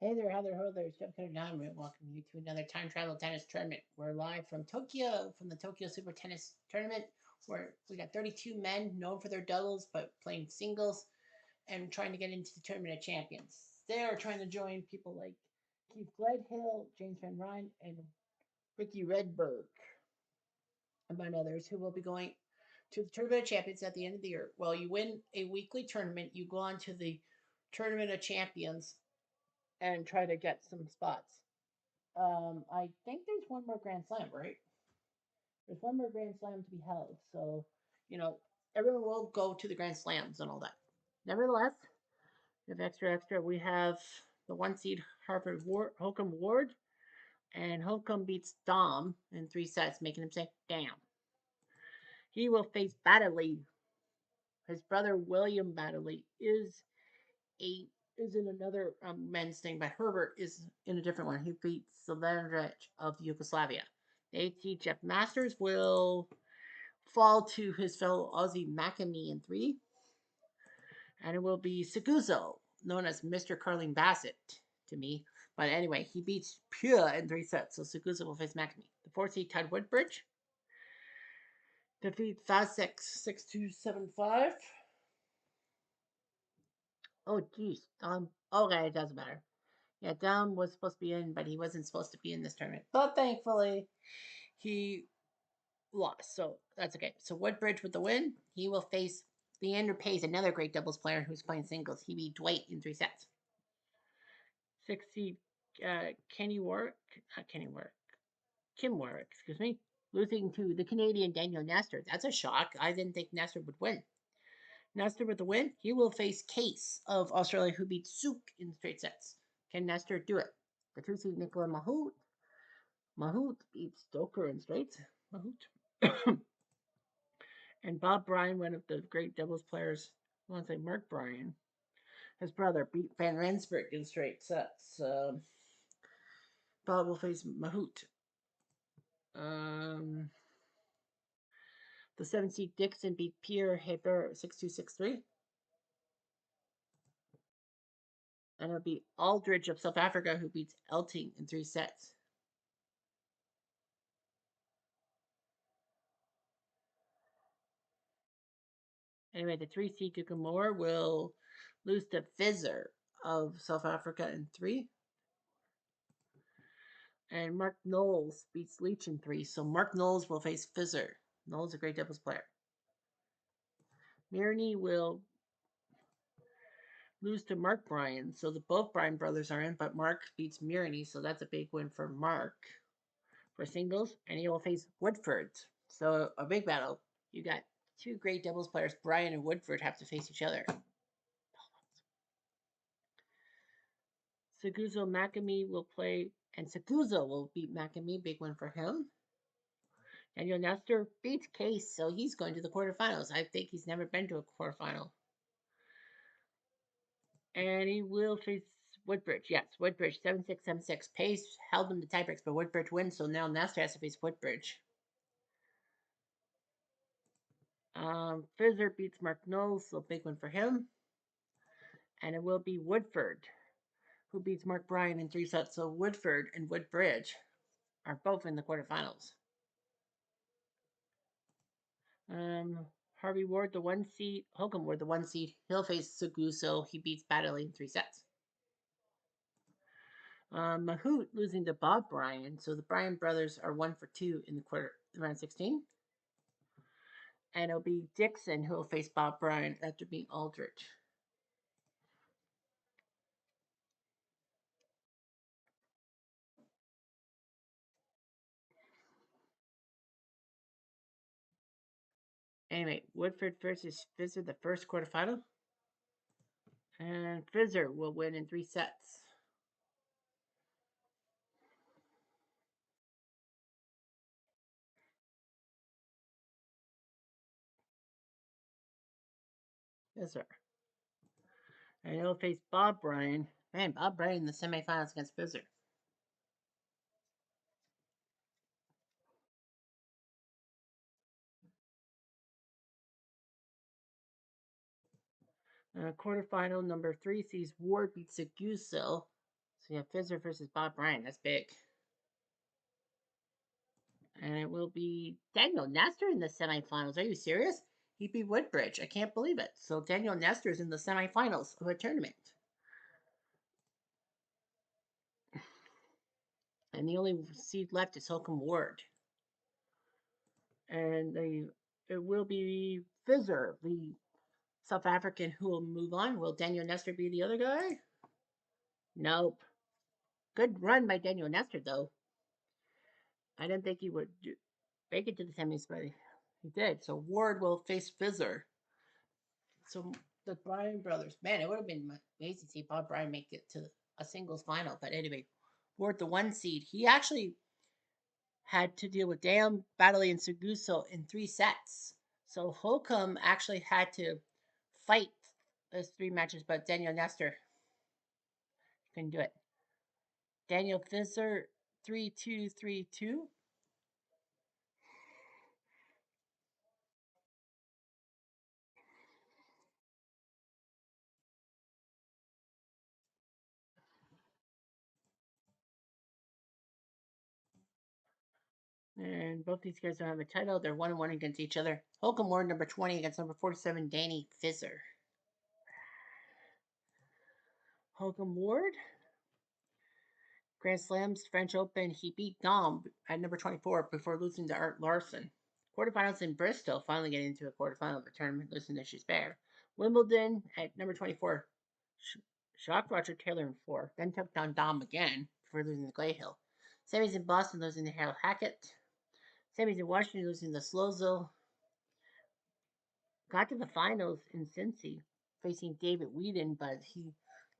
Hey there, how there, ho there, it's Jeff Cutter Diamond. Welcome you to another time travel tennis tournament. We're live from Tokyo, from the Tokyo Super Tennis Tournament, where we got 32 men known for their doubles but playing singles and trying to get into the Tournament of Champions. They are trying to join people like Keith Gledhill, James Van Ryn, and Ricky Redberg, among others, who will be going to the Tournament of Champions at the end of the year. Well, you win a weekly tournament, you go on to the Tournament of Champions and try to get some spots. I think there's one more Grand Slam, right? There's one more Grand Slam to be held. So, you know, everyone will go to the Grand Slams and all that. Nevertheless, if extra, we have the one seed Harvard Holcomb Ward, and Holcomb beats Dom in 3 sets, making him say, damn. He will face Baddeley. His brother William Baddeley a is in another men's thing, but Herbert is in a different one. He beats Silvanovic of Yugoslavia. The 8th seed Jeff Masters will fall to his fellow Aussie McAmee in 3, and it will be Seguzo, known as Mr. Carling Bassett to me. But anyway, he beats Pure in 3 sets, so Seguzo will face McAmee. The 4th seed Todd Woodbridge defeats Fasek 6-2-7-5. Oh, geez. Okay, it doesn't matter. Yeah, Dom was supposed to be in, but he wasn't supposed to be in this tournament. But thankfully, he lost. So that's okay. So Woodbridge with the win. He will face Leander Pace, another great doubles player who's playing singles. He beat Dwight in 3 sets. 6th seed Kenny Warwick, not Kenny Warwick, Kim Warwick, excuse me, losing to the Canadian Daniel Nestor. That's a shock. I didn't think Nestor would win. Nestor with the win. He will face Case of Australia, who beat Souk in straight sets. Can Nestor do it? The 2 seed Nicola Mahut. Mahut beats Stoker in straights. Mahut. And Bob Bryan, one of the great doubles players, I want to say Mark Bryan, his brother, beat Van Rensburg in straight sets. Bob will face Mahut. Um, the 7 seed Dixon beat Pierre Hebert 6-2-6-3. And it'll be Aldridge of South Africa who beats Elting in 3 sets. Anyway, the 3 seed Gugamore will lose to Fizzer of South Africa in 3. And Mark Knowles beats Leach in 3. So Mark Knowles will face Fizzer. Knowles is a great doubles player. Mirny will lose to Mark Bryan. So both Bryan brothers are in, but Mark beats Mirny, so that's a big win for Mark for singles. And he will face Woodford. So a big battle. You got 2 great doubles players. Bryan and Woodford have to face each other. Seguzo McAmee will play, and Seguzo will beat McAmee. Big win for him. Daniel Nestor beats Case, so he's going to the quarterfinals. I think he's never been to a quarterfinal. And he will face Woodbridge. Yes, Woodbridge, 7-6, 7-6. Pace held him to tiebreaks, but Woodbridge wins, so now Nestor has to face Woodbridge. Fizzer beats Mark Knowles, so big one for him. And it will be Woodford, who beats Mark Bryan in 3 sets. So Woodford and Woodbridge are both in the quarterfinals. Harvey Ward, the 1 seed. Holcomb Ward, the 1 seed. He'll face Seguso. He beats Baddeley in 3 sets. Mahut losing to Bob Bryan. So the Bryan brothers are 1 for 2 in the round 16. And it'll be Dixon who will face Bob Bryan after beating Aldrich. Anyway, Woodford versus Fizzer, the first quarterfinal. And Fizzer will win in 3 sets. Fizzer. And he'll face Bob Bryan. Man, Bob Bryan in the semifinals against Fizzer. Quarterfinal number 3 sees Ward beat Seguso. So you have Fizzer versus Bob Bryan. That's big. And it will be Daniel Nestor in the semifinals. Are you serious? He beat Woodbridge. I can't believe it. So Daniel Nestor is in the semifinals of a tournament. And the only seed left is Holcomb Ward. And it will be Fizzer, the South African, who will move on. Will Daniel Nestor be the other guy? Nope. Good run by Daniel Nestor, though. I didn't think he would make it to the semis, but he did. So Ward will face Fizzer. So the Bryan brothers, man, it would have been amazing to see Bob Bryan make it to a singles final. But anyway, Ward, the 1 seed, he actually had to deal with Dan Battling and Suguso in 3 sets. So Holcomb actually had to fight those 3 matches, but Daniel Nestor couldn't do it. Daniel Fizzer 3-2, 3-2. And both these guys don't have a title. They're 1-1 against each other. Holcomb Ward, number 20, against number 47, Danny Fizzer. Holcomb Ward, Grand Slams, French Open, he beat Dom at number 24 before losing to Art Larson. Quarterfinals in Bristol, finally getting into a quarterfinal of the tournament, losing to Gisbert. Wimbledon at number 24, shocked Roger Taylor in 4, then took down Dom again before losing to Glayhill. Semis in Boston, losing to Harold Hackett. Semis in Washington, losing to Slozil. Got to the finals in Cincy, facing David Wheaton, but he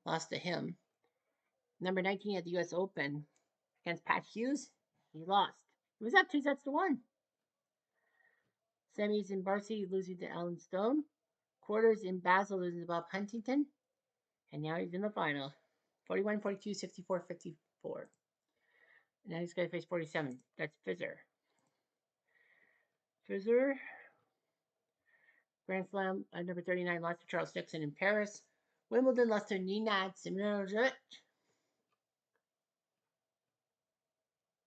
lost to him. Number 19 at the U.S. Open against Pat Hughes, he lost. He was up 2-1. Semis in Barcy, losing to Alan Stone. Quarters in Basel, losing to Bob Huntington. And now he's in the final. 41, 42, 64, 54. And now he's going to face 47. That's Fizzer. Fizzer, Grand Slam at number 39, lost to Charles Dixon in Paris. Wimbledon lost to Nenad Simonovic.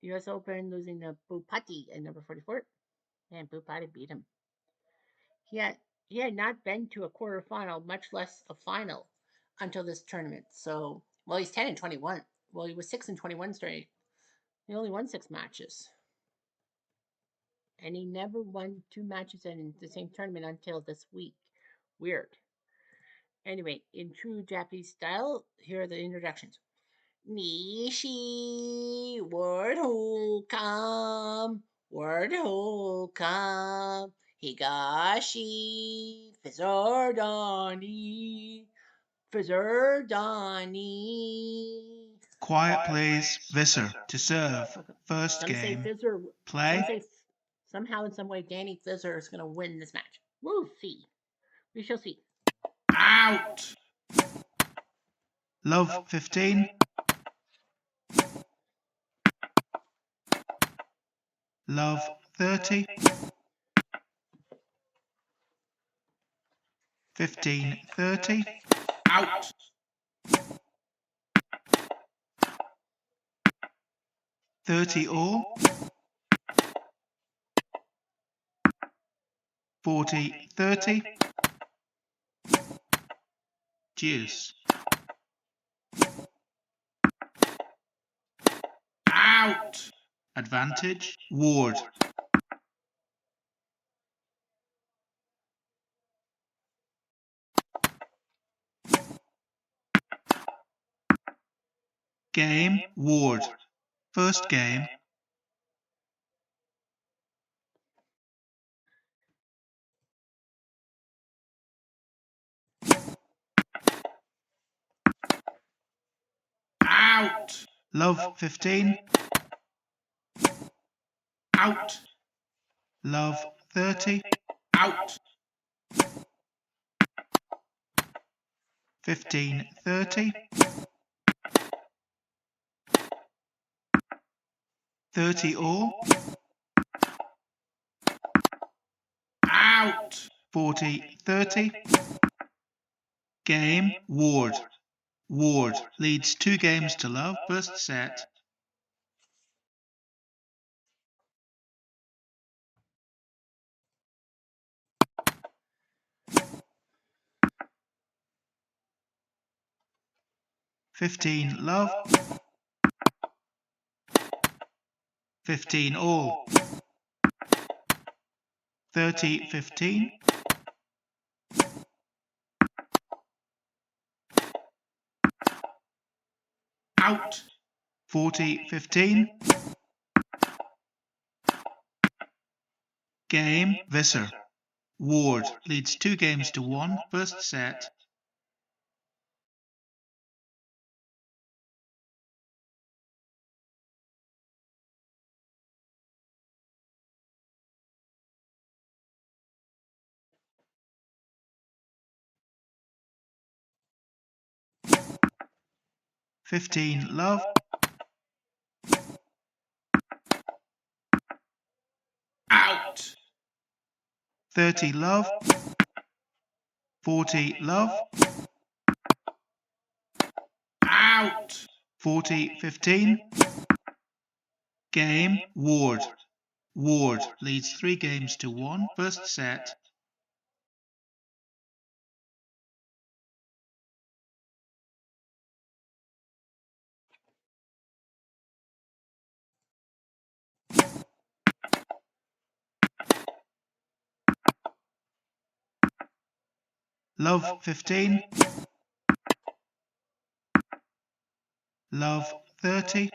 U.S. Open, losing to Bupati at number 44. And Bupati beat him. He had not been to a quarterfinal, much less a final, until this tournament. So, well, he's 10-21. Well, he was 6-21 straight. He only won 6 matches. And he never won 2 matches in the same tournament until this week. Weird. Anyway, in true Japanese style, here are the introductions. Nishi, word Holcomb, Higashi, Fizzardani, Quiet, please. Visser to serve. First Some game. say Fizzer, Play. Some say somehow in some way Danny Fizzer is going to win this match. We'll see. We shall see. Out. Love 15. Love 30. 15-30. Out. $30-all. 40-30. Deuce. Out. Advantage. Ward. Game. Ward. First game. Out. Love 15. Out. Love 30. Out. 15-30. 30-all. Out. 40-30. Game. Ward. Ward leads 2 games to love, first set. (15) love, 15 all, 30-15, out, 40-15, game, Visser. Ward leads 2 games to 1, first set. (15) love, out, 30 love, 40 love, out, 40-15, game, Ward. Ward leads 3 games to 1, first set. Love 15, love 30,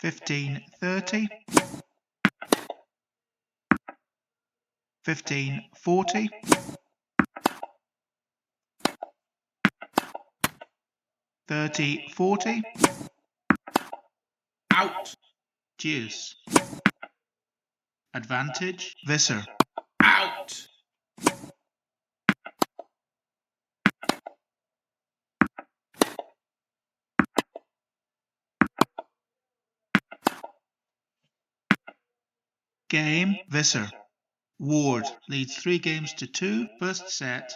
15-30, 15-40, 30-40, out, deuce, advantage, Visser, out, game, Visser. Ward leads 3 games to 2, first set.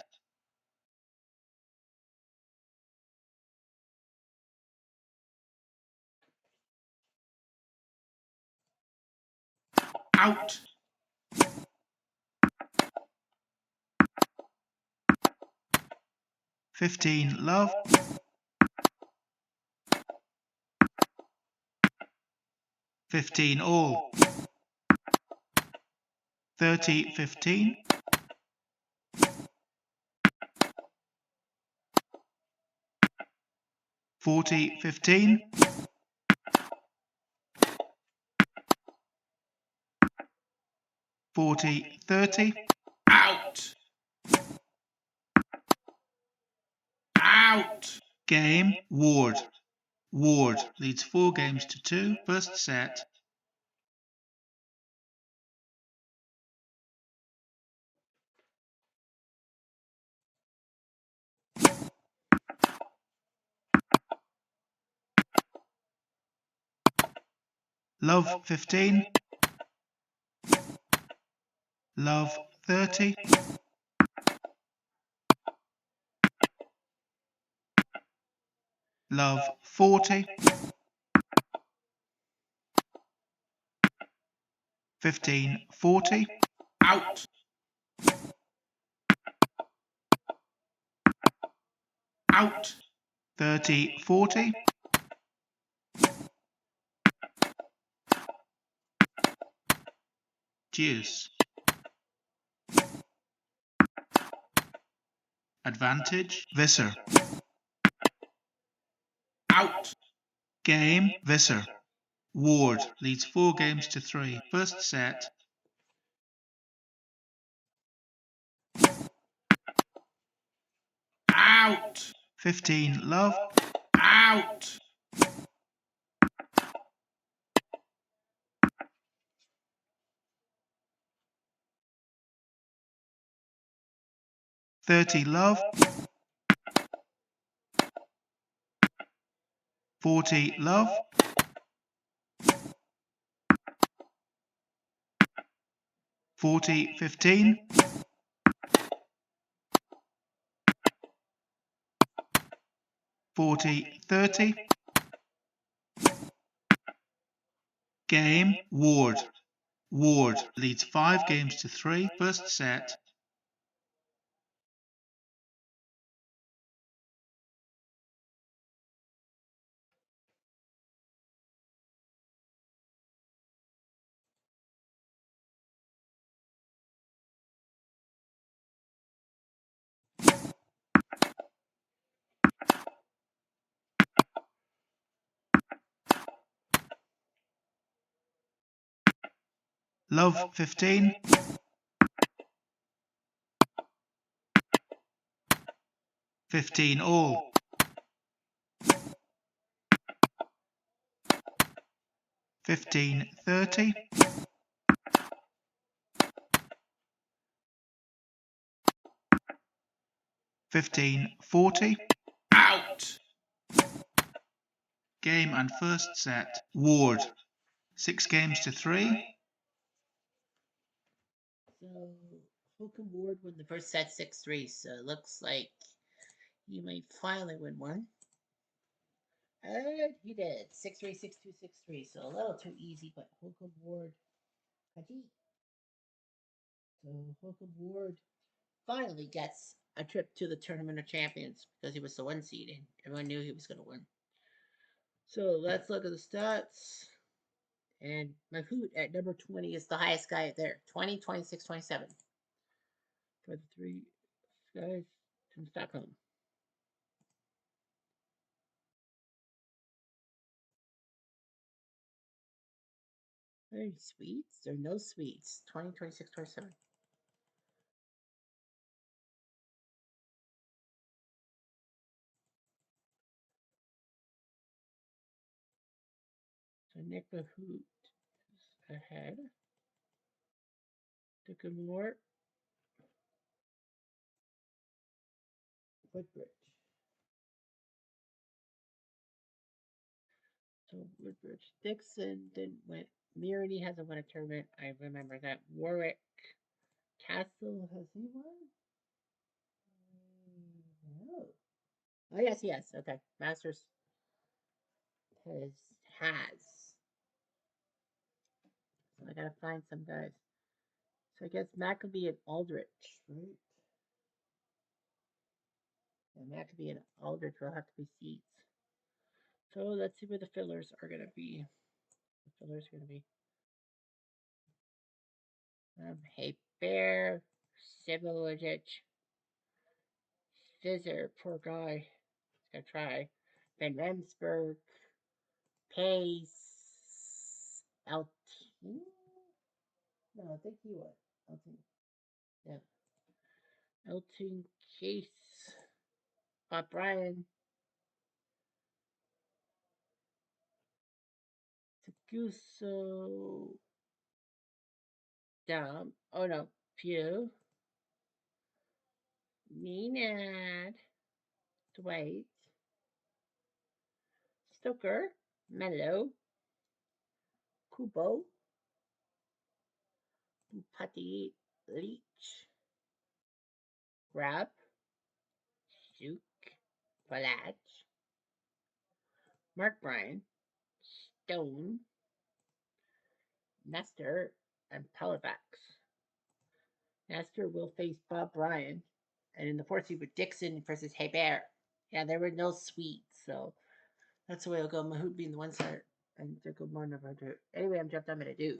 Out, 15 love, 15 all, 30-15, 40-15, 40-30, out, out, game, Ward. Ward leads 4 games to 2, first set. Love 15, love 30, love 40, 15-40, out, out, 30-40, deuce, advantage, Visser, out, game, Visser. Ward leads 4 games to 3, first set. Out, 15 love, out, 30 love, 40 love, 40-15, 40-30. Game, Ward. Ward leads 5 games to 3. First set. Love 15. 15 all. 15-30. 15-40. Out! Game and first set. Ward. 6 games to 3. So Holcomb Ward won the first set 6-3. So it looks like he might finally win one. And he did 6-3, 6-2, 6-3. So a little too easy, but Holcomb Ward. So Holcomb Ward finally gets a trip to the Tournament of Champions because he was the 1 seed and everyone knew he was going to win. So let's look at the stats. And Mahout at number 20 is the highest guy there. 20, 26, 27. For the 3 guys from Stockholm. Any sweets? There are no sweets. 20, 26, 27. So Nick Mahout is ahead. Sycamore. Woodbridge. So Woodbridge. Dixon didn't win. Mirany hasn't won a tournament. I remember that. Warwick Castle, has he won? No. Oh yes, yes. Okay. Masters has. So I gotta find some guys. So I guess Maccabee and Aldrich, right? And Maccabee and Aldrich will have to be seeds. So let's see where the fillers are gonna be. The fillers are gonna be Hey Bear, Sivilic, Scissor, poor guy. He's gonna try. Van Remsburg, Pace, Elton. No, I think he was. Elton. Yeah. Elton Case. Bob Bryan. Taguso. Dom. Oh no. Pew. Maynard. Dwight. Stoker. Mello. Kubo. Putty. Leach. Grab. Suk. Palach. Mark Bryan. Stone. Nestor. And Pelivax. Nestor will face Bob Bryan. And in the 4th seed with Dixon versus Hey Bear. Yeah, there were no sweets, so that's the way it'll go. Mahout being the 1 side and Jacob Martin. Anyway, I'm jumped. I'm gonna do.